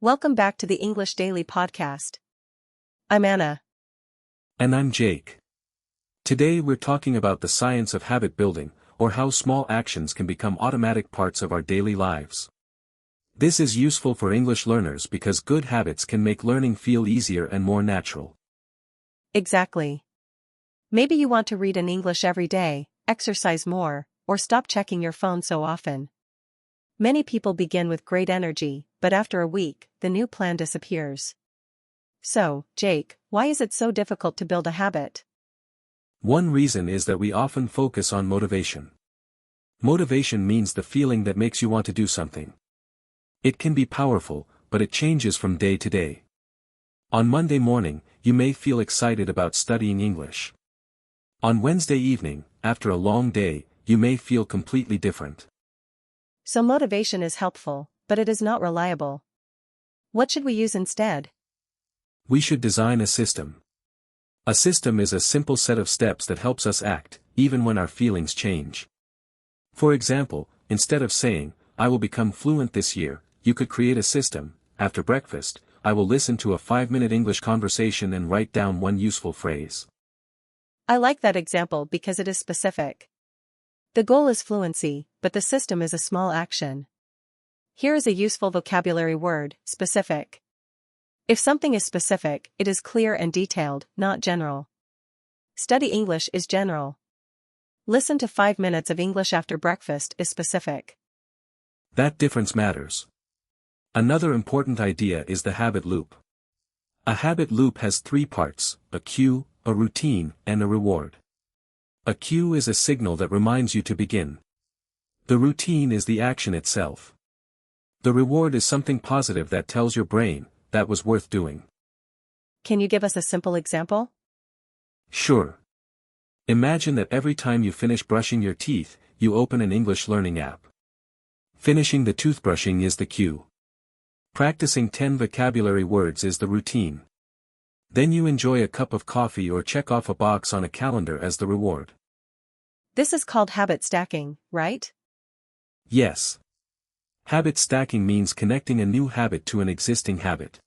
Welcome back to the English Daily Podcast. I'm Anna. And I'm Jake. Today we're talking about the science of habit building, or how small actions can become automatic parts of our daily lives. This is useful for English learners because good habits can make learning feel easier and more natural. Exactly. Maybe you want to read in English every day, exercise more, or stop checking your phone so often. Many people begin with great energy, but after a week, the new plan disappears. So, Jake, why is it so difficult to build a habit? One reason is that we often focus on motivation. Motivation means the feeling that makes you want to do something. It can be powerful, but it changes from day to day. On Monday morning, you may feel excited about studying English. On Wednesday evening, after a long day, you may feel completely different. So motivation is helpful, but it is not reliable. What should we use instead? We should design a system. A system is a simple set of steps that helps us act, even when our feelings change. For example, instead of saying, "I will become fluent this year," you could create a system. After breakfast, I will listen to a 5-minute English conversation and write down one useful phrase. I like that example because it is specific. The goal is fluency, but the system is a small action. Here is a useful vocabulary word, specific. If something is specific, it is clear and detailed, not general. Study English is general. Listen to 5 minutes of English after breakfast is specific. That difference matters. Another important idea is the habit loop. A habit loop has 3 parts: a cue, a routine, and a reward. A cue is a signal that reminds you to begin. The routine is the action itself. The reward is something positive that tells your brain, that was worth doing. Can you give us a simple example? Sure. Imagine that every time you finish brushing your teeth, you open an English learning app. Finishing the toothbrushing is the cue. Practicing 10 vocabulary words is the routine. Then you enjoy a cup of coffee or check off a box on a calendar as the reward. This is called habit stacking, right? Yes. Habit stacking means connecting a new habit to an existing habit.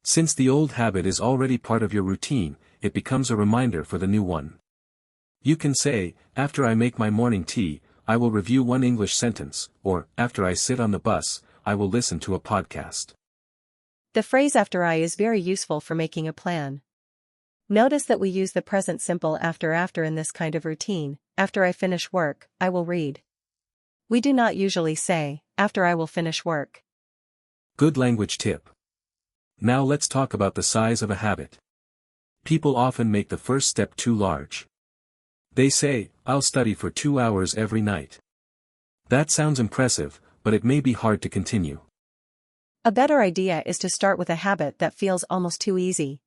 Since the old habit is already part of your routine, it becomes a reminder for the new one. You can say, "After I make my morning tea, I will review one English sentence," or, "After I sit on the bus, I will listen to a podcast." The phrase "after I" is very useful for making a plan. Notice that we use the present simple after in this kind of routine. After I finish work, I will read. We do not usually say, "After I will finish work." Good language tip. Now let's talk about the size of a habit. People often make the first step too large. They say, "I'll study for 2 hours every night." That sounds impressive, but it may be hard to continue. A better idea is to start with a habit that feels almost too easy.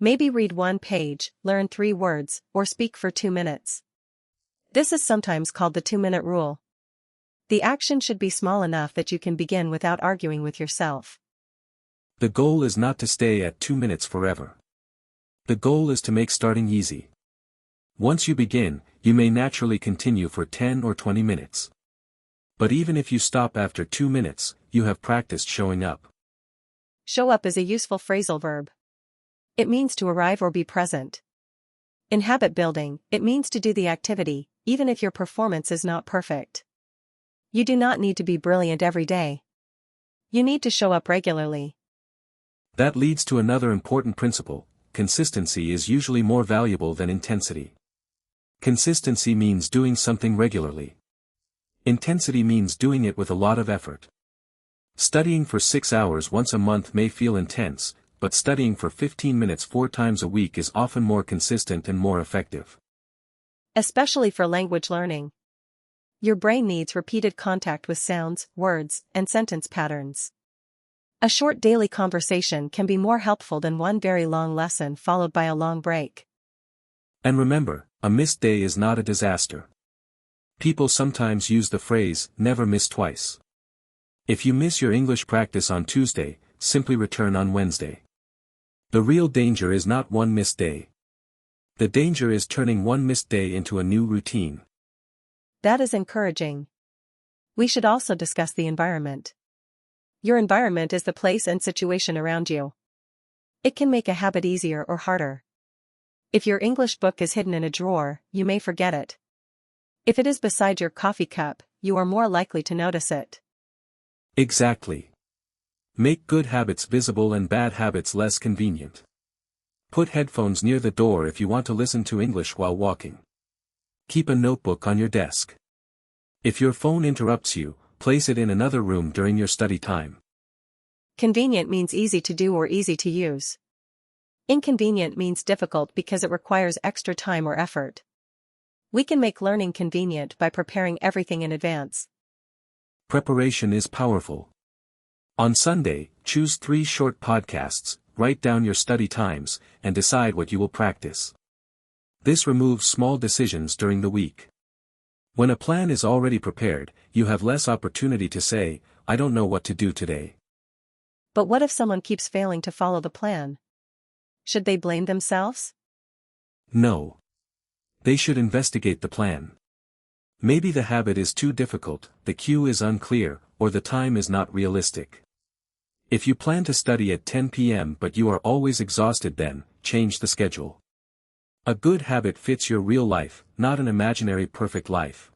Maybe read 1 page, learn 3 words, or speak for 2 minutes. This is sometimes called the 2-minute rule. The action should be small enough that you can begin without arguing with yourself. The goal is not to stay at 2 minutes forever. The goal is to make starting easy. Once you begin, you may naturally continue for 10 or 20 minutes. But even if you stop after 2 minutes, you have practiced showing up. Show up is a useful phrasal verb. It means to arrive or be present. In habit building, it means to do the activity, even if your performance is not perfect. You do not need to be brilliant every day. You need to show up regularly. That leads to another important principle: consistency is usually more valuable than intensity. Consistency means doing something regularly. Intensity means doing it with a lot of effort. Studying for 6 hours once a month may feel intense, but studying for 15 minutes 4 times a week is often more consistent and more effective. Especially for language learning. Your brain needs repeated contact with sounds, words, and sentence patterns. A short daily conversation can be more helpful than one very long lesson followed by a long break. And remember, a missed day is not a disaster. People sometimes use the phrase, "never miss twice." If you miss your English practice on Tuesday, simply return on Wednesday. The real danger is not one missed day. The danger is turning one missed day into a new routine. That is encouraging. We should also discuss the environment. Your environment is the place and situation around you. It can make a habit easier or harder. If your English book is hidden in a drawer, you may forget it. If it is beside your coffee cup, you are more likely to notice it. Exactly. Make good habits visible and bad habits less convenient. Put headphones near the door if you want to listen to English while walking. Keep a notebook on your desk. If your phone interrupts you, place it in another room during your study time. Convenient means easy to do or easy to use. Inconvenient means difficult because it requires extra time or effort. We can make learning convenient by preparing everything in advance. Preparation is powerful. On Sunday, choose 3 short podcasts, write down your study times, and decide what you will practice. This removes small decisions during the week. When a plan is already prepared, you have less opportunity to say, "I don't know what to do today." But what if someone keeps failing to follow the plan? Should they blame themselves? No. They should investigate the plan. Maybe the habit is too difficult, the cue is unclear, or the time is not realistic. If you plan to study at 10 p.m. but you are always exhausted, then change the schedule. A good habit fits your real life, not an imaginary perfect life.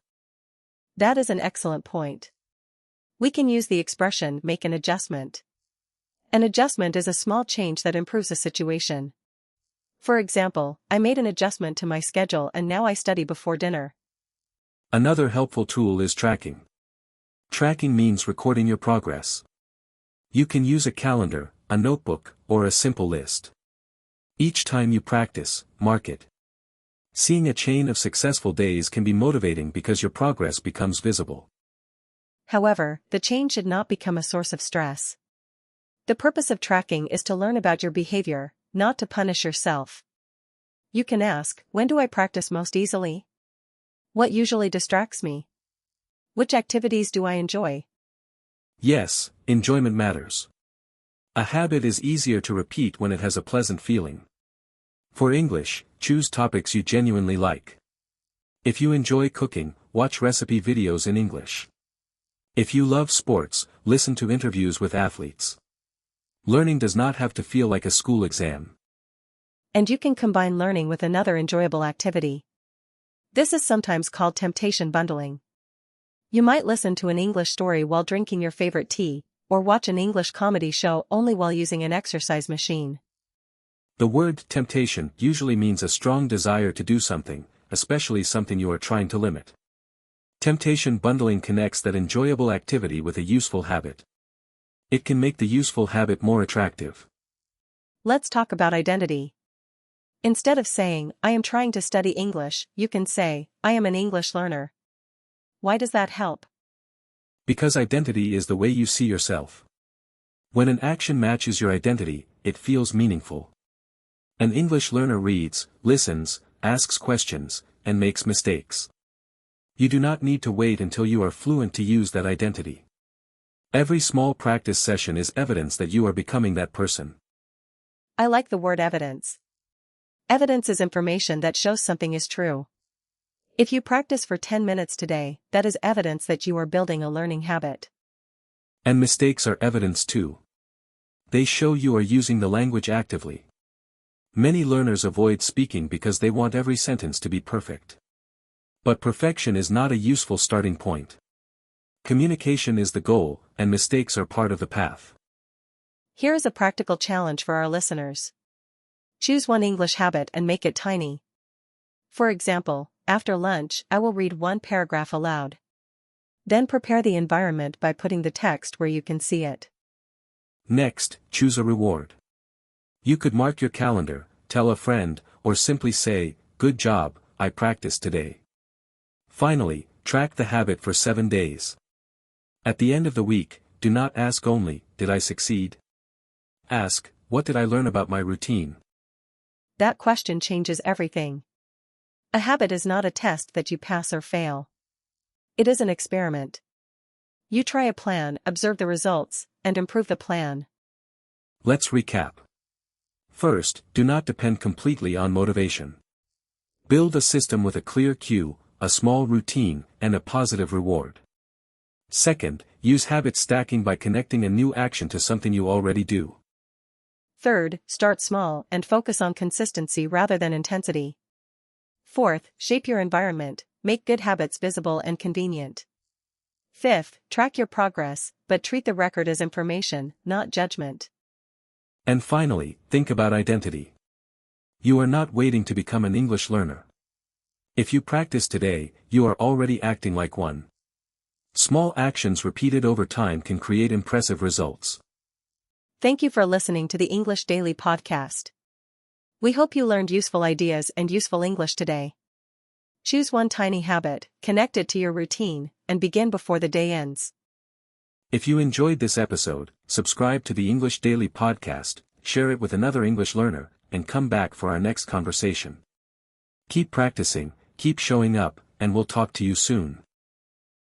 That is an excellent point. We can use the expression make an adjustment. An adjustment is a small change that improves a situation. For example, I made an adjustment to my schedule and now I study before dinner. Another helpful tool is tracking. Tracking means recording your progress. You can use a calendar, a notebook, or a simple list. Each time you practice, mark it. Seeing a chain of successful days can be motivating because your progress becomes visible. However, the chain should not become a source of stress. The purpose of tracking is to learn about your behavior, not to punish yourself. You can ask, when do I practice most easily? What usually distracts me? Which activities do I enjoy? Yes, enjoyment matters. A habit is easier to repeat when it has a pleasant feeling. For English, choose topics you genuinely like. If you enjoy cooking, watch recipe videos in English. If you love sports, listen to interviews with athletes. Learning does not have to feel like a school exam. And you can combine learning with another enjoyable activity. This is sometimes called temptation bundling. You might listen to an English story while drinking your favorite tea, or watch an English comedy show only while using an exercise machine. The word temptation usually means a strong desire to do something, especially something you are trying to limit. Temptation bundling connects that enjoyable activity with a useful habit. It can make the useful habit more attractive. Let's talk about identity. Instead of saying, I am trying to study English, you can say, I am an English learner. Why does that help? Because identity is the way you see yourself. When an action matches your identity, it feels meaningful. An English learner reads, listens, asks questions, and makes mistakes. You do not need to wait until you are fluent to use that identity. Every small practice session is evidence that you are becoming that person. I like the word evidence. Evidence is information that shows something is true. If you practice for 10 minutes today, that is evidence that you are building a learning habit. And mistakes are evidence too. They show you are using the language actively. Many learners avoid speaking because they want every sentence to be perfect. But perfection is not a useful starting point. Communication is the goal, and mistakes are part of the path. Here is a practical challenge for our listeners. Choose one English habit and make it tiny. For example, after lunch, I will read one paragraph aloud. Then prepare the environment by putting the text where you can see it. Next, choose a reward. You could mark your calendar, tell a friend, or simply say, good job, I practiced today. Finally, track the habit for 7 days. At the end of the week, do not ask only, did I succeed? Ask, what did I learn about my routine? That question changes everything. A habit is not a test that you pass or fail. It is an experiment. You try a plan, observe the results, and improve the plan. Let's recap. First, do not depend completely on motivation. Build a system with a clear cue, a small routine, and a positive reward. Second, use habit stacking by connecting a new action to something you already do. Third, start small and focus on consistency rather than intensity. Fourth, shape your environment, make good habits visible and convenient. Fifth, track your progress, but treat the record as information, not judgment. And finally, think about identity. You are not waiting to become an English learner. If you practice today, you are already acting like one. Small actions repeated over time can create impressive results. Thank you for listening to the English Daily Podcast. We hope you learned useful ideas and useful English today. Choose one tiny habit, connect it to your routine, and begin before the day ends. If you enjoyed this episode, subscribe to the English Daily Podcast, share it with another English learner, and come back for our next conversation. Keep practicing, keep showing up, and we'll talk to you soon.